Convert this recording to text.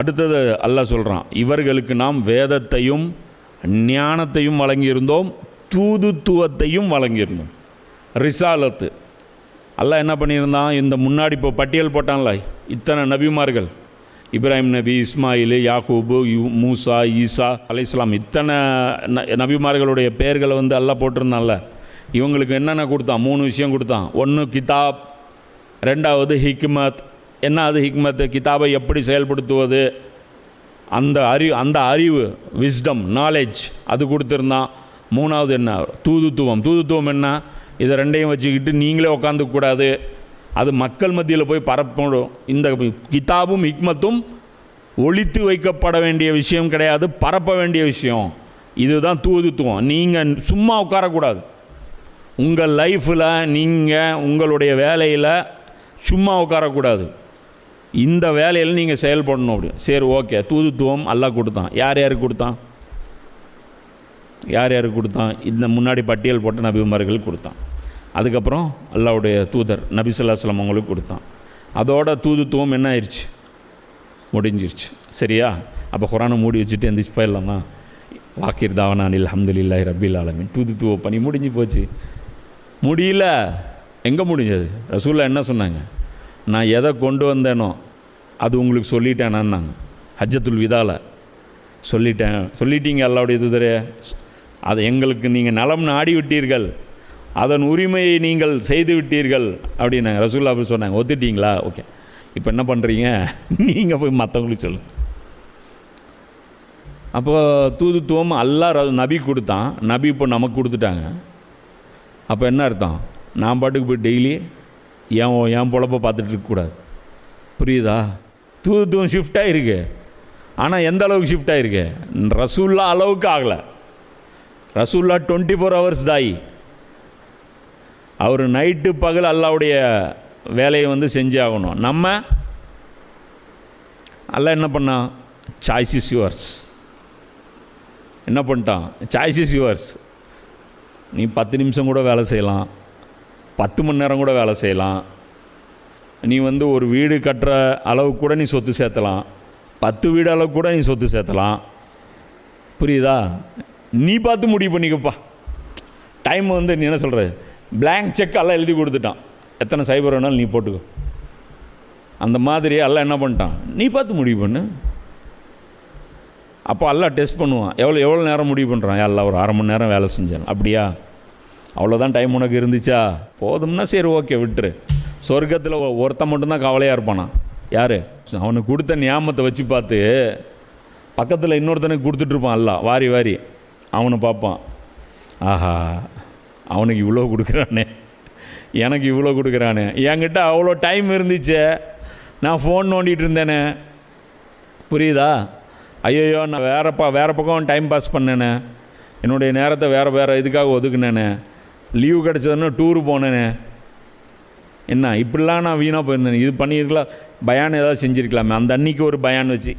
அடுத்தது அல்லாஹ் சொல்கிறான், இவர்களுக்கு நாம் வேதத்தையும் ஞானத்தையும் வழங்கியிருந்தோம், தூதுத்துவத்தையும் வழங்கியிருந்தோம். ரிசாலத்து அல்லாஹ் என்ன பண்ணியிருந்தான், இந்த முன்னாடி இப்போ பட்டியல் போட்டான்ல, இத்தனை நபிமார்கள், இப்ராஹிம் நபி, இஸ்மாயில், யாக்கூபு, மூசா, ஈசா அலைஹிஸ்ஸலாம், இத்தனை நபிமார்களுடைய பெயர்களை வந்து அல்லாஹ் போட்டிருந்தான்ல. இவங்களுக்கு என்னென்ன கொடுத்தான்? 3 விஷயம் கொடுத்தான். ஒன்று கிதாப், ரெண்டாவது ஹிக்மத். என்ன அது ஹிக்மத்து? கிதாபை எப்படி செயல்படுத்துவது, அந்த அறிவு, விஸ்டம், நாலேஜ், அது கொடுத்துருந்தான். 3வது என்ன? தூதுத்துவம். தூதுத்துவம் என்ன? இதை ரெண்டையும் வச்சுக்கிட்டு நீங்களே உட்காந்துக்கூடாது, அது மக்கள் மத்தியில் போய் பரப்பணும். இந்த கிதாபும் ஹிக்மத்தும் ஒழித்து வைக்கப்பட வேண்டிய விஷயம் கிடையாது, பரப்ப வேண்டிய விஷயம். இதுதான் தூதுத்துவம். நீங்கள் சும்மா உட்காரக்கூடாது. உங்கள் லைஃப்பில் நீங்கள் உங்களுடைய வேலையில் சும்மா உட்காரக்கூடாது. இந்த வேலையில் நீங்கள் செயல்படணும். அப்படி சரி, ஓகே. தூதுத்துவம் அல்லாஹ் கொடுத்தான். யார் யாருக்கு கொடுத்தான்? யார் யாருக்கு கொடுத்தான்? இந்த முன்னாடி பட்டியல் போட்ட நபிமார்கள் கொடுத்தான். அதுக்கப்புறம் அல்லாஹ்வுடைய தூதர் நபி ஸல்லல்லாஹு அலைஹி வஸல்லம் அவங்களுக்கு கொடுத்தான். அதோட தூதுத்துவம் என்ன ஆயிடுச்சு? முடிஞ்சிருச்சு. சரியா? அப்போ குரானை மூடி வச்சுட்டு எந்திரிச்சு போயிடலாமா? வாக்கிர் தாவனா அல்ஹம்துலில்லாஹி ரப்பில் ஆலமீன். தூதுத்துவ பணி முடிஞ்சு போச்சு. முடியல. எங்கே முடிஞ்சது? ரசூலுல்லாஹ் என்ன சொன்னாங்க? நான் எதை கொண்டு வந்தேனோ அது உங்களுக்கு சொல்லிட்டேனான்னாங்க. ஹஜ்ஜத்துல் விதால சொல்லிட்டீங்க அல்லாஹ்வுடைய தூதரே, அதை எங்களுக்கு நீங்கள் நலம் நாடி விட்டீர்கள், அதன் உரிமையை நீங்கள் செய்து விட்டீர்கள் அப்படின்னாங்க. ரசூலுல்லாஹ் அப்படி சொன்னாங்க. ஒத்துட்டீங்களா? ஓகே. இப்போ என்ன பண்ணுறீங்க? நீங்கள் போய் மற்றவங்களுக்கு சொல்லு. அப்போது தூதுத்துவம் அல்லாஹ் நபி கொடுத்தான். நபி இப்போ நமக்கு கொடுத்துட்டாங்க. அப்போ என்ன அர்த்தம்? நான் பாட்டுக்கு போய் டெய்லி என் பொழப்பை பார்த்துட்டு இருக்கக்கூடாது. புரியுதா? தூதுத்துவம் ஷிஃப்ட் ஆகிருக்கு. ஆனால் எந்த அளவுக்கு ஷிஃப்ட் ஆகிருக்கு? ரசூலுல்லாஹ் அளவுக்கு ஆகலை. ரசூலுல்லாஹ் 24 ஹவர்ஸ் தாயி. அவர் நைட்டு பகல் அல்லாஹ்வுடைய வேலையை வந்து செஞ்சு ஆகணும். நம்ம அல்லாஹ் என்ன பண்ணான்? Choice is yours. என்ன பண்ணிட்டான்? Choice is yours. நீ 10 நிமிஷம் கூட வேலை செய்யலாம், 10 மணி நேரம் கூட வேலை செய்யலாம். நீ வந்து ஒரு வீடு கட்டுற அளவுக்கு கூட நீ சொத்து சேர்த்தலாம், 10 வீடு அளவுக்கு கூட நீ சொத்து சேர்த்தலாம். புரியுதா? நீ பார்த்து முடிவு பண்ணிக்கப்பா. டைம் வந்து நீ என்ன சொல்கிற, பிளாங்க் செக் எல்லாம் எழுதி கொடுத்துட்டான். எத்தனை சைபர் வேணாலும் நீ போட்டுக்கோ. அந்த மாதிரி எல்லாம் என்ன பண்ணிட்டான்? நீ பார்த்து முடிவு பண்ணு. அப்போ எல்லாம் டெஸ்ட் பண்ணுவான். எவ்வளோ நேரம் முடிவு பண்ணுறான்? எல்லாம் ஒரு 1/2 மணி நேரம் வேலை செஞ்சேன். அப்படியா? அவ்வளோதான் டைம் உனக்கு இருந்துச்சா? போதும்னா சரி, ஓகே, விட்டுரு. சொர்க்கத்தில் ஒருத்தன் மட்டும்தான் கவலையாக இருப்பானா? யார்? அவனுக்கு கொடுத்த ஞாபகத்தை வச்சு பார்த்து பக்கத்தில் இன்னொருத்தனுக்கு கொடுத்துட்ருப்பான். எல்லாம் வாரி வாரி அவனை பார்ப்பான். ஆஹா, அவனுக்கு இவ்வளோ கொடுக்குறானே, எனக்கு இவ்வளோ கொடுக்குறானே, என்கிட்ட அவ்வளோ டைம் இருந்துச்சே, நான் ஃபோன் நோண்டிகிட்டு இருந்தேனே. புரியுதா? ஐயோ, நான் வேறு பக்கம் டைம் பாஸ் பண்ணேனே, என்னுடைய நேரத்தை வேறு இதுக்காக ஒதுக்குனேனே, லீவு கிடச்சதுன்னு டூரு போனேனே, என்ன இப்படிலாம் நான் வீணாக போயிருந்தேன். இது பண்ணியிருக்கலாம், பயான் ஏதாவது செஞ்சுருக்கலாமே, அந்த அன்றைக்கி ஒரு பயான் வச்சு.